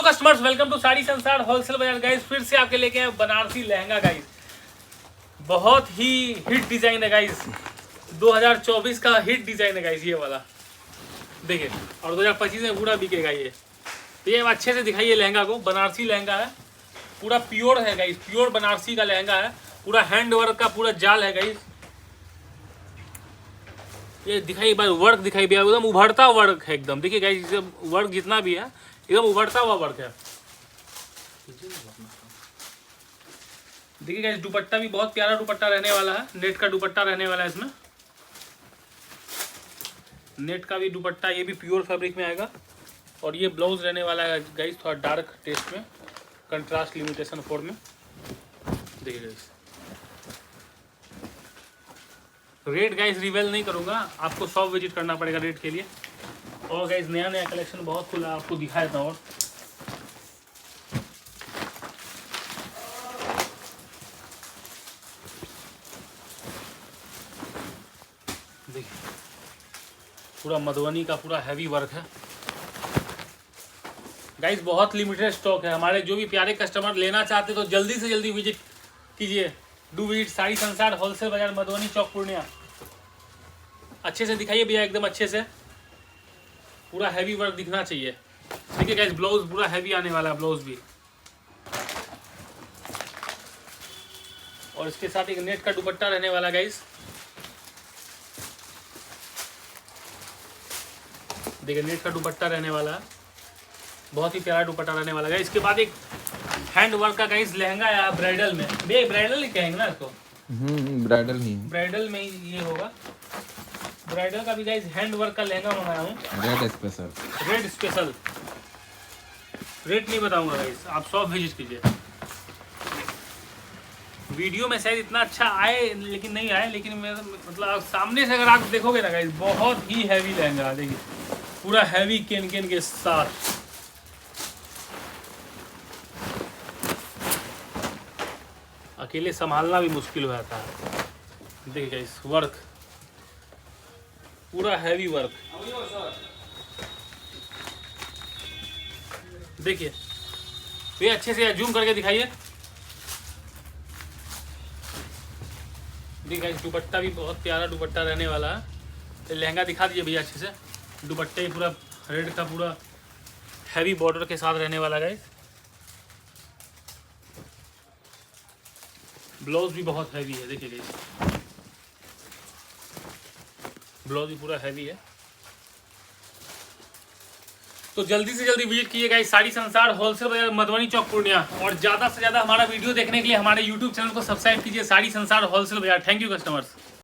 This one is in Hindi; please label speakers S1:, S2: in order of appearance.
S1: कस्टमर्स वेलकम टू साड़ी संसार होलसेल बाजार गाइस। फिर से आपके लेके आए बनारसी लहंगा गाइस। बहुत ही हिट डिजाइन है गाइस, 2024 का हिट डिजाइन है गाइस ये वाला। देखिए, और 2025 में पूरा बिकेगा ये। तो ये अच्छे से दिखाइए लहंगा को। बनारसी लहंगा है, पूरा प्योर है गाइस, प्योर बनारसी का लहंगा है। पूरा हैंड वर्क का पूरा जाल है गाइस। ये दिखाई बार वर्क दिखाई दिया, एकदम उभरता वर्क है एकदम। देखिए गाइस, वर्क जितना भी है एकदम उभरता हुआ वर्क है। देखिए गाइस, दुपट्टा भी बहुत प्यारा दुपट्टा रहने वाला है। नेट का दुपट्टा रहने वाला है इसमें। नेट का भी दुपट्टा, ये भी प्योर फैब्रिक में आएगा। और ये ब्लाउज रहने वाला है गाइस, थोड़ा डार्क टेस्ट में, कंट्रास्ट लिमिटेशन 4 में। देखिए गाइस, रेट गाइस रिवेल नहीं करूँगा, आपको शॉप विजिट करना पड़ेगा रेट के लिए। और गाइस नया नया कलेक्शन बहुत खुला, आपको दिखाया था। और देखिए, पूरा मधुबनी का पूरा हैवी वर्क है गाइस। बहुत लिमिटेड स्टॉक है। हमारे जो भी प्यारे कस्टमर लेना चाहते तो जल्दी से जल्दी विजिट कीजिए। डू विजिट साड़ी संसार होलसेल बाजार, मधुबनी चौक, पूर्णिया। अच्छे से दिखाइए भैया, एकदम अच्छे से। पूरा हैवी वर्क दिखना चाहिए। देखिए गाइस, ब्लाउज पूरा हैवी आने वाला है, ब्लाउज भी। और इसके साथ एक नेट का दुपट्टा रहने वाला गाइस। देखिए, नेट का दुपट्टा रहने वाला है, बहुत ही प्यारा दुपट्टा रहने वाला है। इसके बाद एक हैंड वर्क का गाइस लहंगा है ब्राइडल में। भैया ब्राइडल ही कहेंगे ना इसको?
S2: ब्राइडल ही,
S1: ब्राइडल में ही ये होगा। ब्राइडल का भी गाइस हैंड वर्क का लहंगा मंगाया हूँ,
S2: red special.
S1: Red special. Rate नहीं बताऊंगा गाइस, आप शॉप विजिट कीजिए। वीडियो में शायद इतना अच्छा आए, लेकिन नहीं आए। लेकिन मतलब सामने से अगर आप देखोगे ना गाइस, बहुत ही हैवी लहंगा। देखिए, पूरा हैवी केन केन के साथ। अकेले संभालना भी मुश्किल हो जाता है। देखिए गाइस, वर्क पूरा हैवी वर्क। देखिए, तो ये अच्छे से जूम करके दिखाइए। देखिए, दुपट्टा भी बहुत प्यारा दुपट्टा रहने वाला है। तो लहंगा दिखा दीजिए भैया अच्छे से। दुपट्टे पूरा रेड का, पूरा हैवी बॉर्डर के साथ रहने वाला गाइस। ब्लाउज भी बहुत हैवी है। देखिए गाइस, ब्लाउज भी पूरा हैवी है। तो जल्दी से जल्दी विजिट कीजिए गाइस साड़ी संसार होलसेल बाजार, मधुबनी चौक, पूर्णिया। और ज़्यादा से ज़्यादा हमारा वीडियो देखने के लिए हमारे यूट्यूब चैनल को सब्सक्राइब कीजिए, साड़ी संसार होलसेल बाजार। Thank you customers.